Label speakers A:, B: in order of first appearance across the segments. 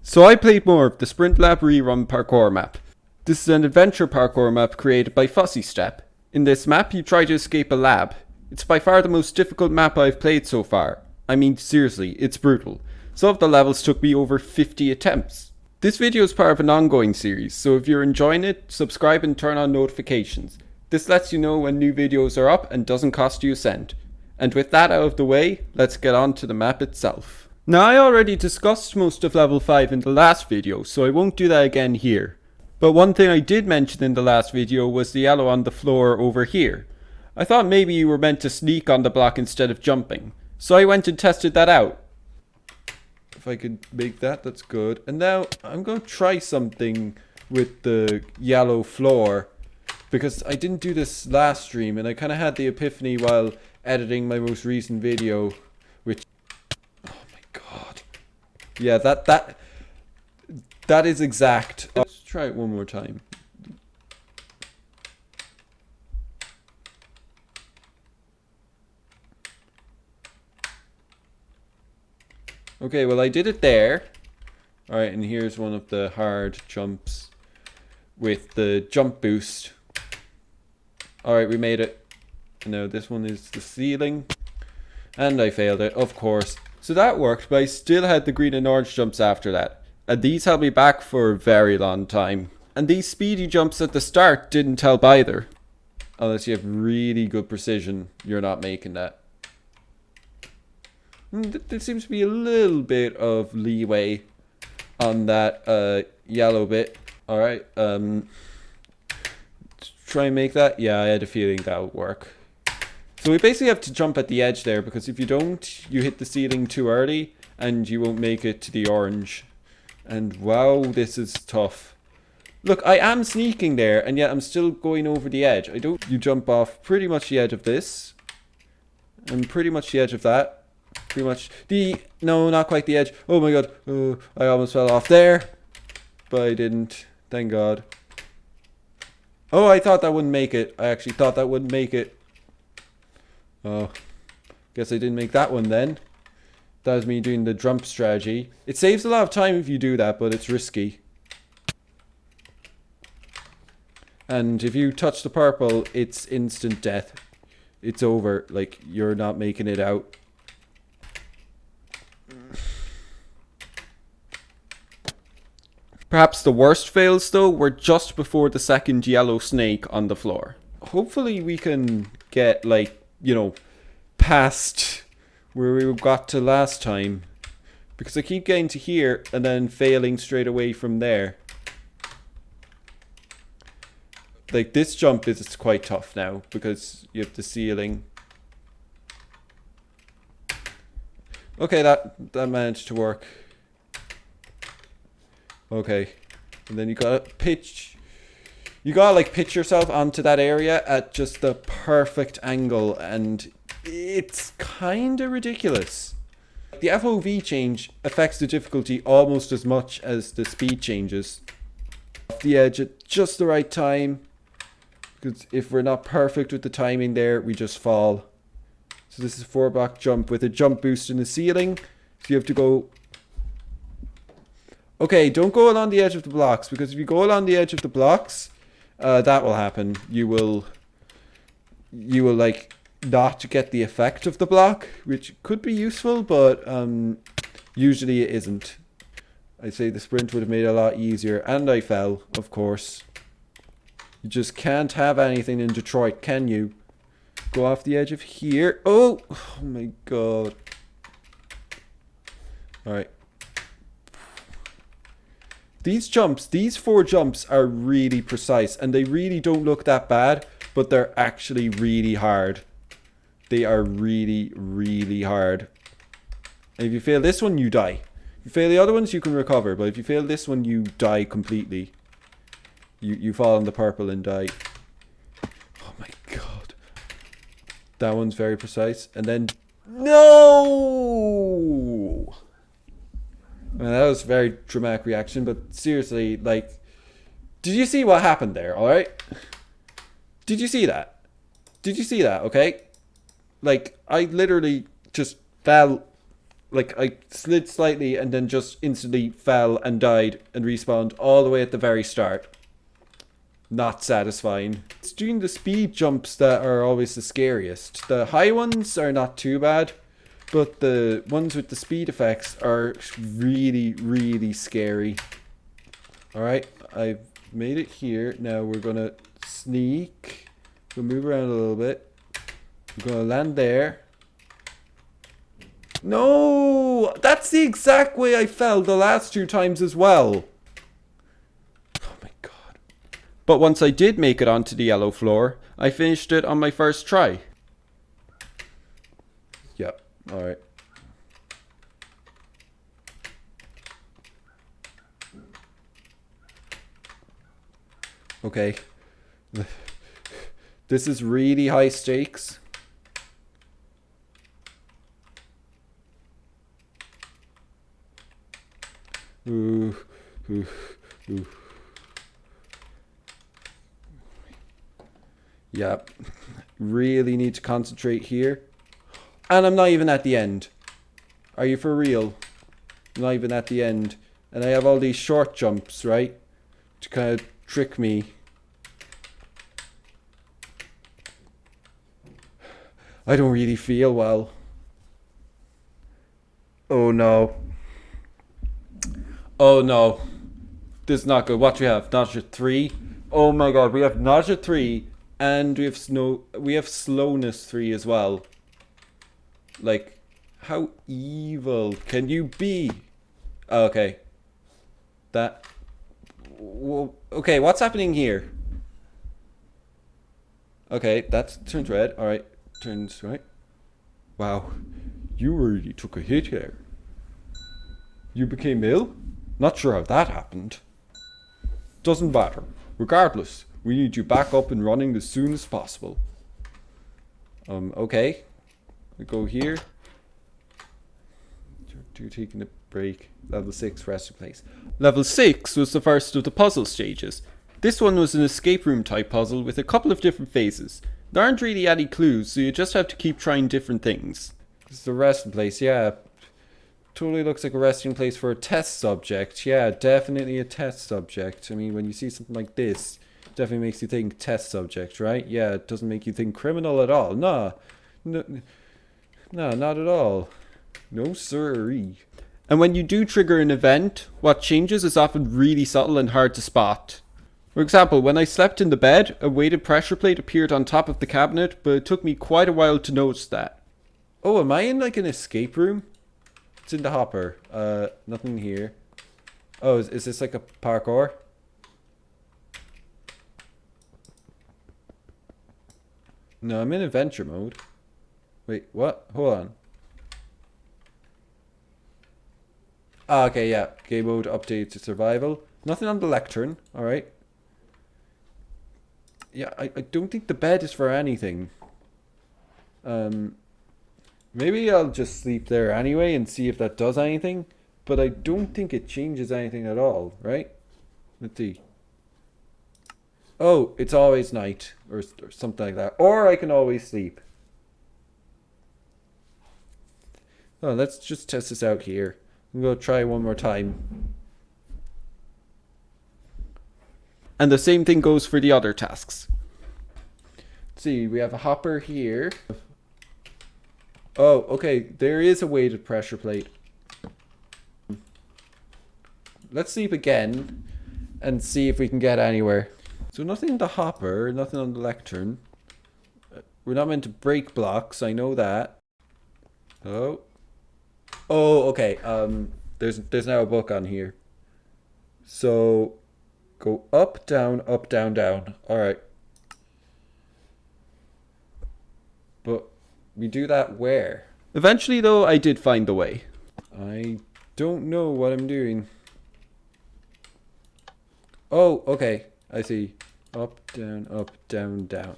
A: So I played more of the Sprint Lab Rerun parkour map. This is an adventure parkour map created by Fussystep. In this map you try to escape a lab. It's by far the most difficult map I've played so far. I mean seriously, it's brutal. Some of the levels took me over 50 attempts. This video is part of an ongoing series, so if you're enjoying it, subscribe and turn on notifications. This lets you know when new videos are up and doesn't cost you a cent. And with that out of the way, let's get on to the map itself. Now I already discussed most of level 5 in the last video, so I won't do that again here. But one thing I did mention in the last video was the yellow on the floor over here. I thought maybe you were meant to sneak on the block instead of jumping, so I went and tested that out. If I could make that, that's good. And now I'm going to try something with the yellow floor, because I didn't do this last stream and I kind of had the epiphany while editing my most recent video, which... Oh my god. Yeah, that is exact. Let's try it one more time. Okay, well I did it there. Alright, and here's one of the hard jumps with the jump boost. Alright, we made it. Now this one is the ceiling. And I failed it, of course. So that worked, but I still had the green and orange jumps after that. And these held me back for a very long time. And these speedy jumps at the start didn't help either. Unless you have really good precision, you're not making that. There seems to be a little bit of leeway on that yellow bit. Alright, try and make that. Yeah, I had a feeling that would work. So we basically have to jump at the edge there, because if you don't, you hit the ceiling too early and you won't make it to the orange. And wow, this is tough. Look, I am sneaking there and yet I'm still going over the edge. You jump off pretty much the edge of this. And pretty much the edge of that. Pretty much no, not quite the edge. Oh my god. Oh, I almost fell off there. But I didn't. Thank god. Oh, I thought that wouldn't make it. I actually thought that wouldn't make it. Oh, guess I didn't make that one then. That was me doing the jump strategy. It saves a lot of time if you do that, but it's risky. And if you touch the purple, it's instant death. It's over. Like, you're not making it out. Perhaps the worst fails though were just before the second yellow snake on the floor. Hopefully we can get, like, you know, past where we got to last time. Because I keep getting to here and then failing straight away from there. Like, this jump is quite tough now because you have the ceiling. Okay, that managed to work. Okay, and then you gotta pitch. You gotta like pitch yourself onto that area at just the perfect angle, and it's kinda ridiculous. The FOV change affects the difficulty almost as much as the speed changes. Off the edge at just the right time, because if we're not perfect with the timing there, we just fall. So this is a 4-block jump with a jump boost in the ceiling, so you have to go... Okay, don't go along the edge of the blocks, because if you go along the edge of the blocks, that will happen. You will like not get the effect of the block, which could be useful, but usually it isn't. I'd say the sprint would have made it a lot easier, and I fell, of course. You just can't have anything in Detroit, can you? Go off the edge of here. Oh my god. Alright. These jumps, these 4 jumps are really precise, and they really don't look that bad, but they're actually really hard. They are really, really hard. And if you fail this one, you die. If you fail the other ones, you can recover, but if you fail this one, you die completely. You fall on the purple and die. Oh my god. That one's very precise. And then... No! Well, that was a very dramatic reaction, but seriously, like... Did you see what happened there, alright? Did you see that? Did you see that, okay? Like, I literally just fell Like, I slid slightly and then just instantly fell and died and respawned all the way at the very start. Not satisfying. It's doing the speed jumps that are always the scariest. The high ones are not too bad, but the ones with the speed effects are really, really scary. Alright, I've made it here. Now we're gonna sneak. We'll move around a little bit. We're gonna land there. No! That's the exact way I fell the last 2 times as well. Oh my god. But once I did make it onto the yellow floor, I finished it on my first try. Yep, alright. Okay. This is really high stakes. Ooh, ooh, ooh. Yep. Really need to concentrate here. And I'm not even at the end. Are you for real? I'm not even at the end. And I have all these short jumps, right? To kind of trick me. I don't really feel well. Oh no. Oh no. This is not good. What do we have? Nausea 3? Oh my god, we have nausea 3 and we have slowness 3 as well. Like, how evil can you be? Okay. That... Okay, what's happening here? Okay, that turns red. Alright, turns right. Wow. You really took a hit here. You became ill? Not sure how that happened. Doesn't matter. Regardless, we need you back up and running as soon as possible. Okay. We go here. You're taking a break. Level 6, resting place. Level 6 was the first of the puzzle stages. This one was an escape room type puzzle with a couple of different phases. There aren't really any clues, so you just have to keep trying different things. This is the resting place, yeah. Totally looks like a resting place for a test subject. Yeah, definitely a test subject. I mean, when you see something like this, it definitely makes you think test subject, right? Yeah, it doesn't make you think criminal at all. No, not at all. No siree. And when you do trigger an event, what changes is often really subtle and hard to spot. For example, when I slept in the bed, a weighted pressure plate appeared on top of the cabinet, but it took me quite a while to notice that. Oh, am I in like an escape room? It's in the hopper. Nothing here. Oh, is this like a parkour? No, I'm in adventure mode. Wait, what? Hold on. Ah, okay, yeah. Game mode update to survival. Nothing on the lectern. Alright. Yeah, I don't think the bed is for anything. Maybe I'll just sleep there anyway and see if that does anything. But I don't think it changes anything at all, right? Let's see. Oh, it's always night. Or something like that. Or I can always sleep. Oh, let's just test this out here. I'm going to try one more time. And the same thing goes for the other tasks. Let's see, we have a hopper here. Oh, okay, there is a weighted pressure plate. Let's sleep again and see if we can get anywhere. So nothing in the hopper, nothing on the lectern. We're not meant to break blocks, I know that. Oh. Oh, okay. There's now a book on here. So go up, down, down. Alright. But we do that where? Eventually though, I did find the way. I don't know what I'm doing. Oh, okay. I see. Up, down, down.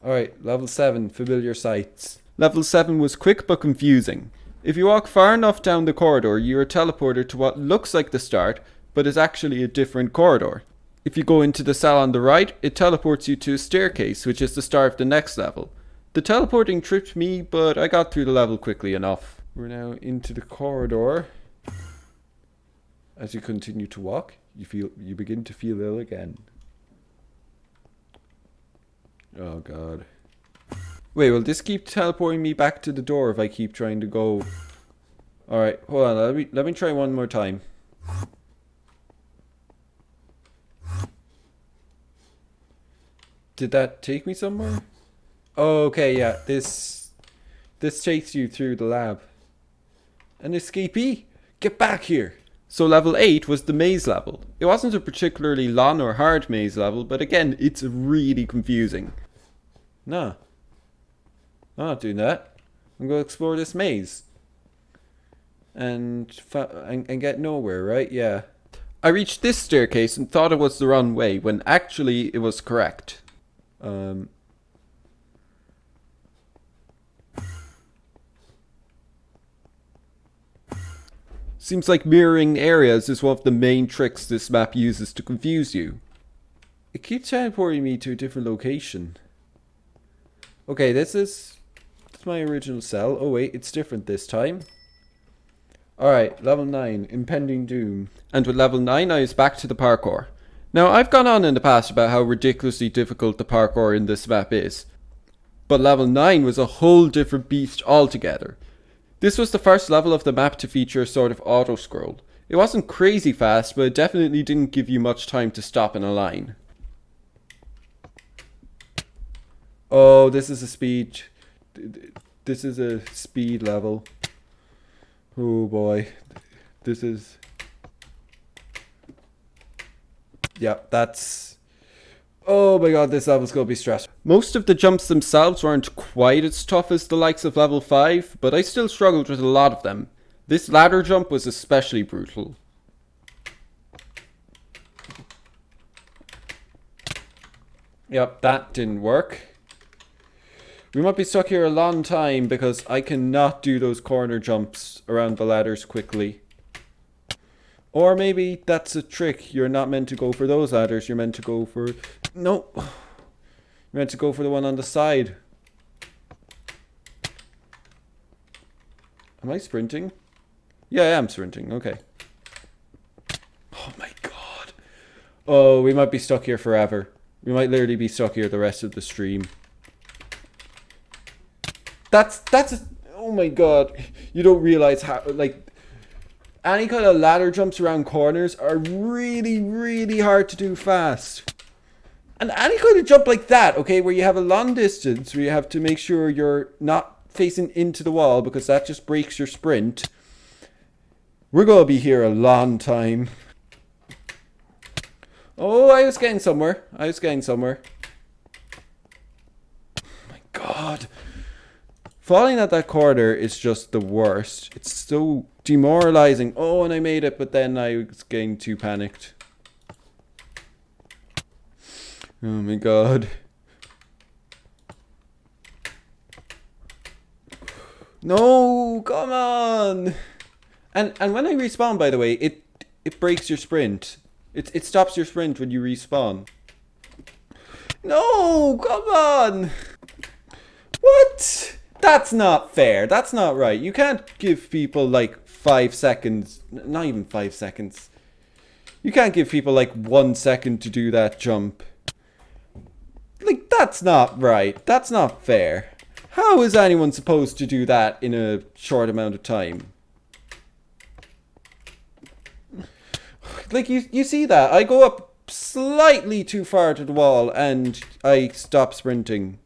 A: Alright, level 7, familiar sights. Level 7 was quick but confusing. If you walk far enough down the corridor, you are teleported to what looks like the start, but is actually a different corridor. If you go into the cell on the right, it teleports you to a staircase, which is the start of the next level. The teleporting tripped me, but I got through the level quickly enough. We're now into the corridor. As you continue to walk, you begin to feel ill again. Oh god. Wait, will this keep teleporting me back to the door if I keep trying to go? Alright, hold on, let me try one more time. Did that take me somewhere? Oh, okay, yeah, this takes you through the lab. An escapee? Get back here! So level 8 was the maze level. It wasn't a particularly long or hard maze level, but again, it's really confusing. Nah. I'm not doing that. I'm going to explore this maze. And get nowhere, right? Yeah. I reached this staircase and thought it was the wrong way, when actually it was correct. Seems like mirroring areas is one of the main tricks this map uses to confuse you. It keeps teleporting me to a different location. Okay, that's my original cell. Oh wait, it's different this time. Alright, level 9, Impending Doom. And with level 9 I was back to the parkour. Now I've gone on in the past about how ridiculously difficult the parkour in this map is. But level 9 was a whole different beast altogether. This was the first level of the map to feature a sort of auto-scroll. It wasn't crazy fast, but it definitely didn't give you much time to stop in a line. Oh, this is a speed... This is a speed level. Oh boy. This is... Yeah, that's... Oh my god, this level's gonna be stressful. Most of the jumps themselves weren't quite as tough as the likes of level 5, but I still struggled with a lot of them. This ladder jump was especially brutal. Yep, that didn't work. We might be stuck here a long time because I cannot do those corner jumps around the ladders quickly. Or maybe that's a trick. You're not meant to go for those ladders. You're meant to go for... No. You're meant to go for the one on the side. Am I sprinting? Yeah, I am sprinting. Okay. Oh my god. Oh, we might be stuck here forever. We might literally be stuck here the rest of the stream. Oh my god. You don't realize how, like... Any kind of ladder jumps around corners are really, really hard to do fast. And any kind of jump like that, okay, where you have a long distance, where you have to make sure you're not facing into the wall because that just breaks your sprint. We're going to be here a long time. Oh, I was getting somewhere. Oh my god. Falling at that corner is just the worst. It's so demoralizing. Oh, and I made it, but then I was getting too panicked. Oh my god. No, come on. And when I respawn, by the way, it breaks your sprint. It stops your sprint when you respawn. No, come on. What? That's not fair. That's not right. You can't give people like 5 seconds. Not even 5 seconds. You can't give people like 1 second to do that jump. Like, that's not right. That's not fair. How is anyone supposed to do that in a short amount of time? Like, you see that? I go up slightly too far to the wall and I stop sprinting.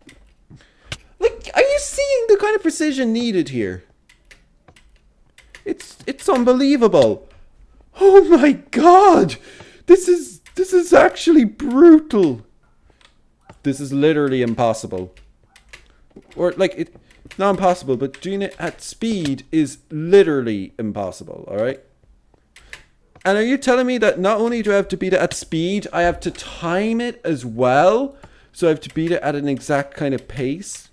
A: Like, are you seeing the kind of precision needed here? It's unbelievable. Oh my god! This is actually brutal. This is literally impossible. Or like it's not impossible, but doing it at speed is literally impossible, alright? And are you telling me that not only do I have to beat it at speed, I have to time it as well? So I have to beat it at an exact kind of pace?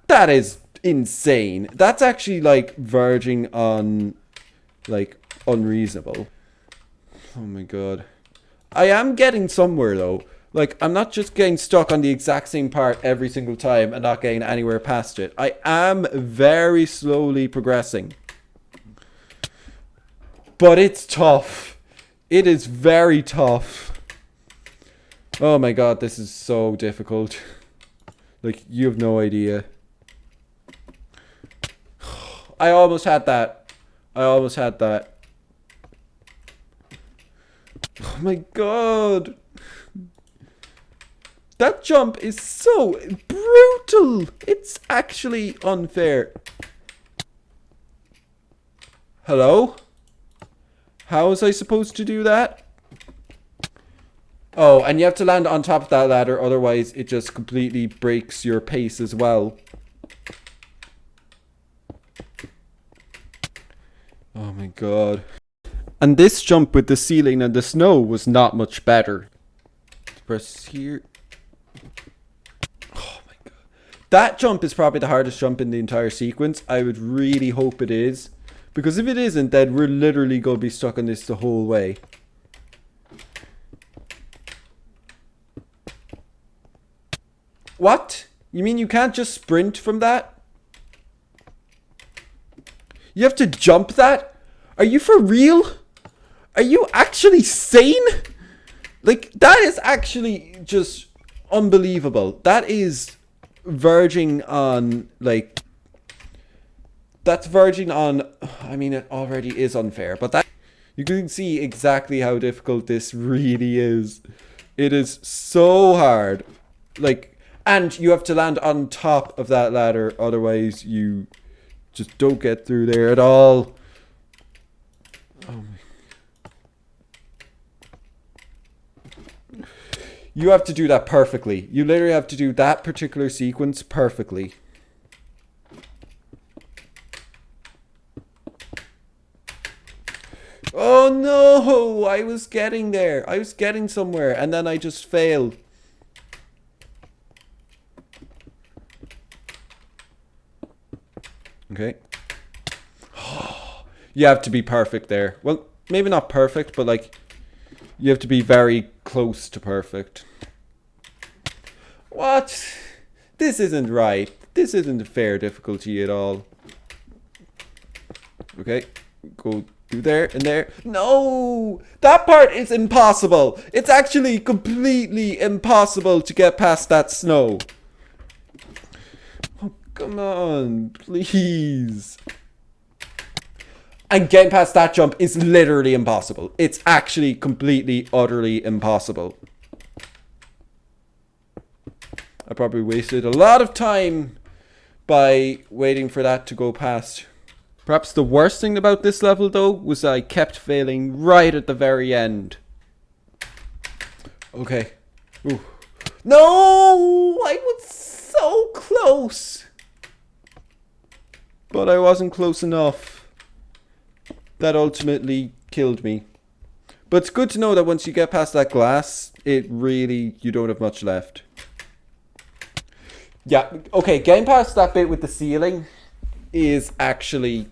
A: That is insane. That's actually like verging on like unreasonable. Oh my god. I am getting somewhere though. Like, I'm not just getting stuck on the exact same part every single time and not getting anywhere past it. I am very slowly progressing. But it's tough. It is very tough. Oh my god, this is so difficult. Like, you have no idea. I almost had that. I almost had that. Oh my god. That jump is so brutal. It's actually unfair. Hello? How was I supposed to do that? Oh, and you have to land on top of that ladder, otherwise it just completely breaks your pace as well. Oh my god. And this jump with the ceiling and the snow was not much better. Press here. Oh my god. That jump is probably the hardest jump in the entire sequence. I would really hope it is. Because if it isn't, then we're literally going to be stuck on this the whole way. What? You mean you can't just sprint from that? You have to jump that? Are you for real? Are you actually sane? Like, that is actually just unbelievable. That is verging on, like... That's verging on... I mean, it already is unfair, but that... You can see exactly how difficult this really is. It is so hard. Like, and you have to land on top of that ladder, otherwise you just don't get through there at all. Oh my... You have to do that perfectly. You literally have to do that particular sequence perfectly. Oh no! I was getting there. I was getting somewhere and then I just failed. Okay. You have to be perfect there. Well, maybe not perfect, but like... You have to be very close to perfect. What? This isn't right. This isn't a fair difficulty at all. Okay. Go through there and there. No! That part is impossible. It's actually completely impossible to get past that snow. Oh, come on. Please. And getting past that jump is literally impossible. It's actually completely, utterly impossible. I probably wasted a lot of time by waiting for that to go past. Perhaps the worst thing about this level, though, was I kept failing right at the very end. Okay. Ooh. No! I was so close! But I wasn't close enough. That ultimately killed me. But it's good to know that once you get past that glass, it really, you don't have much left. Yeah, okay, getting past that bit with the ceiling is actually...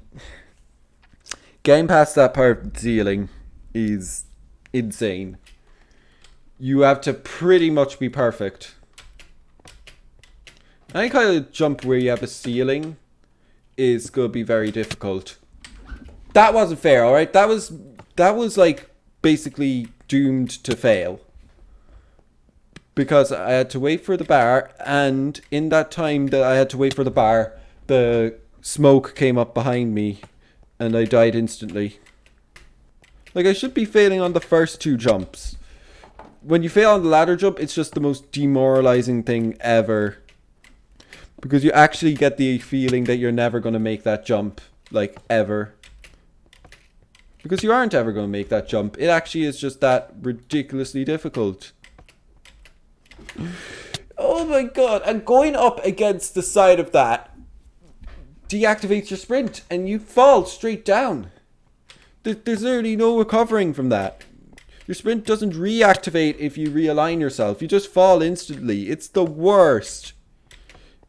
A: Getting past that part of the ceiling is insane. You have to pretty much be perfect. Any kind of jump where you have a ceiling is going to be very difficult. That wasn't fair, alright? That was like basically doomed to fail. Because I had to wait for the bar, and in that time that I had to wait for the bar, the smoke came up behind me and I died instantly. Like, I should be failing on the first two jumps. When you fail on the ladder jump, it's just the most demoralizing thing ever. Because you actually get the feeling that you're never going to make that jump. Like, ever. Because you aren't ever going to make that jump. It actually is just that ridiculously difficult. Oh my god. And going up against the side of that deactivates your sprint. And you fall straight down. There's literally no recovering from that. Your sprint doesn't reactivate if you realign yourself. You just fall instantly. It's the worst.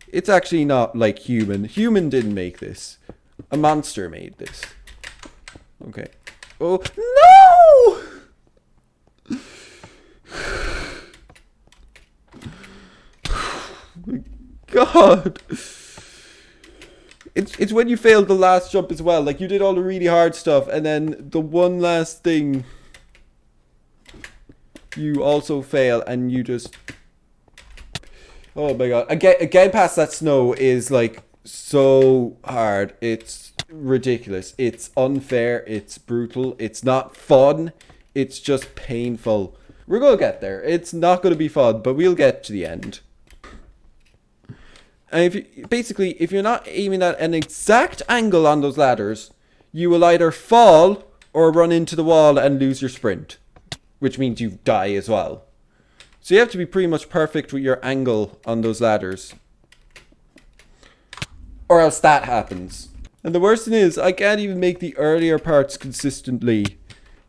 A: It's actually not like human. Human didn't make this. A monster made this. Okay. Oh, no! god! It's when you failed the last jump as well. Like, you did all the really hard stuff, and then the one last thing you also fail, and you just... Oh my god. Again past that snow is, like, so hard. It's ridiculous. It's unfair. It's brutal. It's not fun. It's just painful. We're gonna get there. It's not gonna be fun, but we'll get to the end. And if you're not aiming at an exact angle on those ladders, you will either fall or run into the wall and lose your sprint, which means you die as well. So you have to be pretty much perfect with your angle on those ladders, or else that happens. And the worst thing is, I can't even make the earlier parts consistently.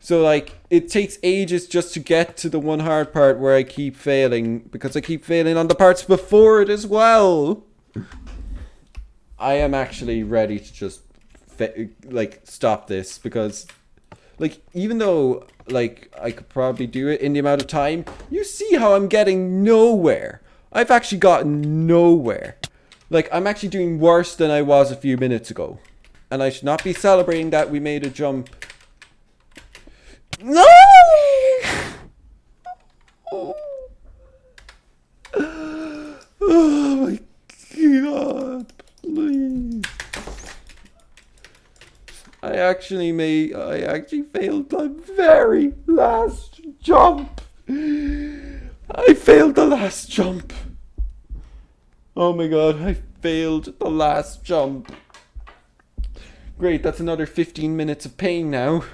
A: So, like, it takes ages just to get to the one hard part where I keep failing, because I keep failing on the parts before it as well. I am actually ready to just, stop this, because, like, even though, like, I could probably do it in the amount of time, you see how I'm getting nowhere. I've actually gotten nowhere. Like, I'm actually doing worse than I was a few minutes ago. And I should not be celebrating that we made a jump. No! Oh my god, please. I actually failed the very last jump. I failed the last jump. Oh my god, I failed the last jump. Great, that's another 15 minutes of pain now.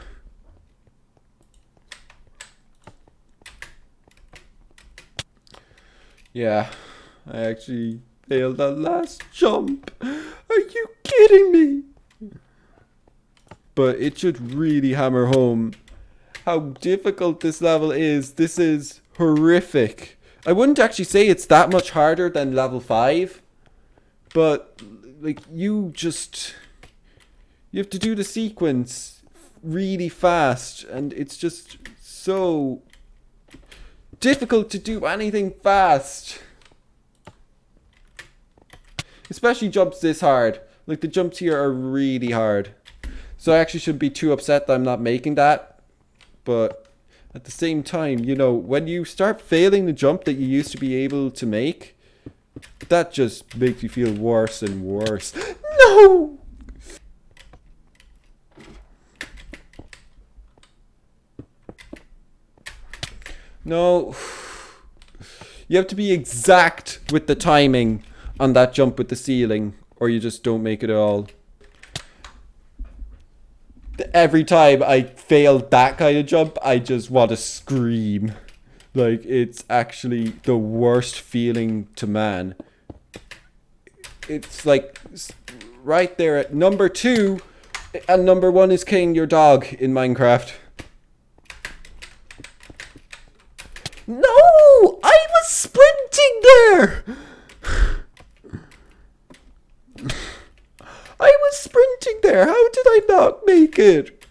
A: Yeah, I actually failed the last jump. Are you kidding me? But it should really hammer home how difficult this level is. This is horrific. I wouldn't actually say it's that much harder than level 5. But, like, you have to do the sequence really fast. And it's just so difficult to do anything fast. Especially jumps this hard. Like, the jumps here are really hard. So I actually shouldn't be too upset that I'm not making that. But at the same time, you know, when you start failing the jump that you used to be able to make, that just makes you feel worse and worse. No! No. You have to be exact with the timing on that jump with the ceiling, or you just don't make it at all. Every time I fail that kind of jump, I just want to scream. Like, it's actually the worst feeling to man. It's like right there at number 2, and number 1 is killing your dog in Minecraft. No! I was sprinting there! I was sprinting there. How did I not make it?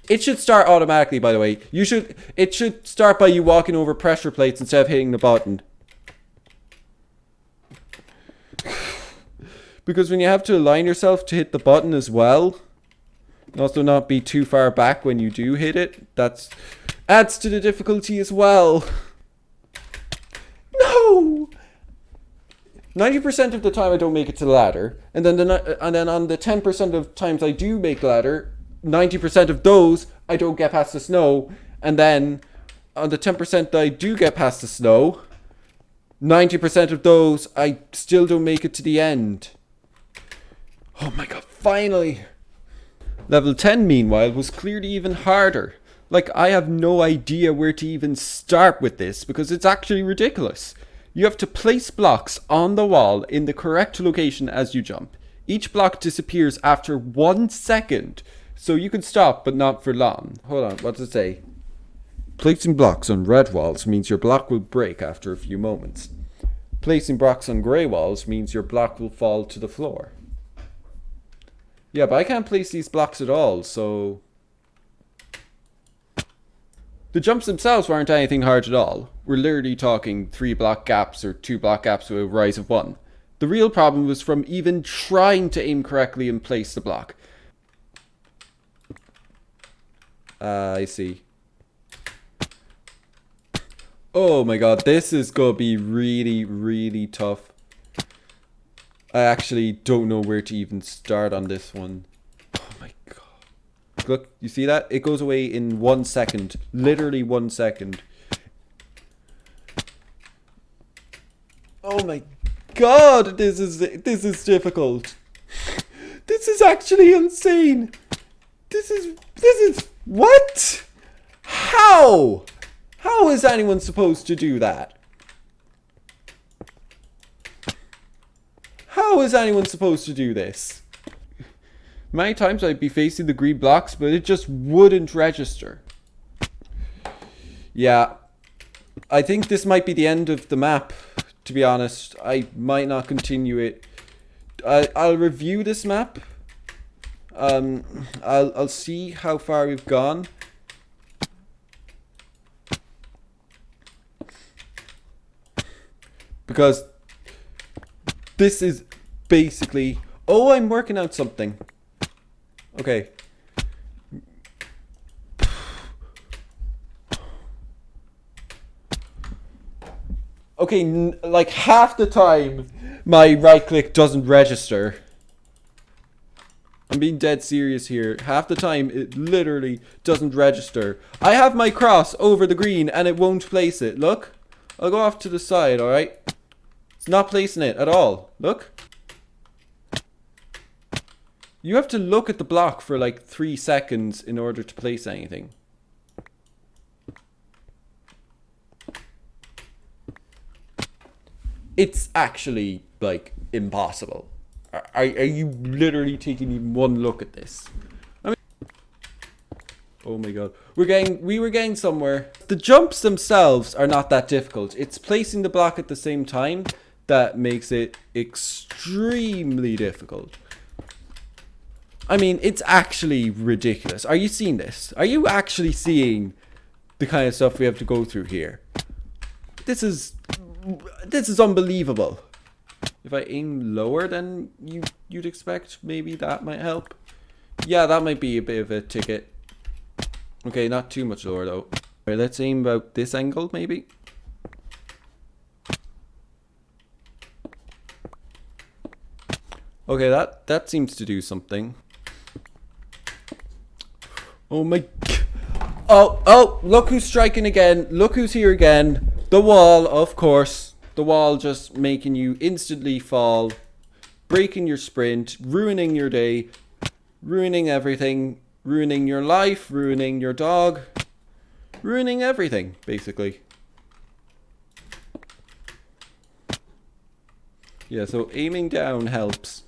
A: It should start automatically, by the way. It should start by you walking over pressure plates instead of hitting the button. Because when you have to align yourself to hit the button as well, and also not be too far back when you do hit it, that adds to the difficulty as well. No! 90% of the time I don't make it to the ladder, and then on the 10% of times I do make the ladder, 90% of those I don't get past the snow, and then on the 10% that I do get past the snow, 90% of those I still don't make it to the end. Oh my god, finally! Level 10, meanwhile, was clearly even harder. Like, I have no idea where to even start with this, because it's actually ridiculous. You have to place blocks on the wall in the correct location as you jump. Each block disappears after 1 second, so you can stop, but not for long. Hold on, what does it say? Placing blocks on red walls means your block will break after a few moments. Placing blocks on grey walls means your block will fall to the floor. Yeah, but I can't place these blocks at all, so... The jumps themselves weren't anything hard at all. We're literally talking 3 block gaps or 2 block gaps with a rise of 1. The real problem was from even trying to aim correctly and place the block. I see. Oh my god, this is gonna be really, really tough. I actually don't know where to even start on this one. Oh my god. Look, you see that? It goes away in 1 second. Literally 1 second. Oh my god, this is difficult. This is actually insane. This is what? How? How is anyone supposed to do that? How is anyone supposed to do this? Many times I'd be facing the green blocks, but it just wouldn't register. Yeah, I think this might be the end of the map, to be honest. I might not continue it. I'll review this map. I'll see how far we've gone. Because this is basically... Oh, I'm working out something. Okay. Okay, like half the time my right click doesn't register. I'm being dead serious here. Half the time it literally doesn't register. I have my cross over the green and it won't place it. Look. I'll go off to the side, alright? It's not placing it at all. Look. You have to look at the block for like 3 seconds in order to place anything. It's actually like impossible. Are you literally taking even one look at this? I mean, oh my god. We were getting somewhere. The jumps themselves are not that difficult. It's placing the block at the same time that makes it extremely difficult. I mean, it's actually ridiculous. Are you seeing this? Are you actually seeing the kind of stuff we have to go through here? This is unbelievable. If I aim lower than you'd expect, maybe that might help. Yeah, that might be a bit of a ticket. Okay, not too much lower though. Alright, let's aim about this angle maybe. Okay, that seems to do something. Oh my... Oh, look who's striking again. Look who's here again. The wall, of course. The wall just making you instantly fall. Breaking your sprint. Ruining your day. Ruining everything. Ruining your life. Ruining your dog. Ruining everything, basically. Yeah, so aiming down helps.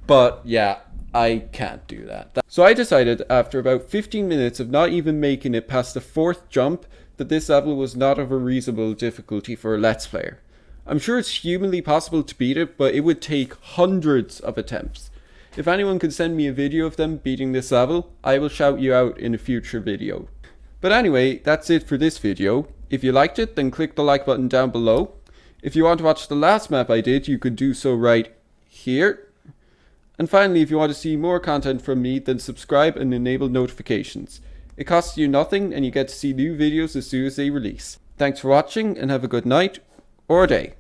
A: But yeah, I can't do that. So I decided after about 15 minutes of not even making it past the 4th jump that this level was not of a reasonable difficulty for a Let's Player. I'm sure it's humanly possible to beat it, but it would take hundreds of attempts. If anyone can send me a video of them beating this level, I will shout you out in a future video. But anyway, that's it for this video. If you liked it, then click the like button down below. If you want to watch the last map I did, you could do so right here. And finally, if you want to see more content from me, then subscribe and enable notifications. It costs you nothing and you get to see new videos as soon as they release. Thanks for watching and have a good night or day.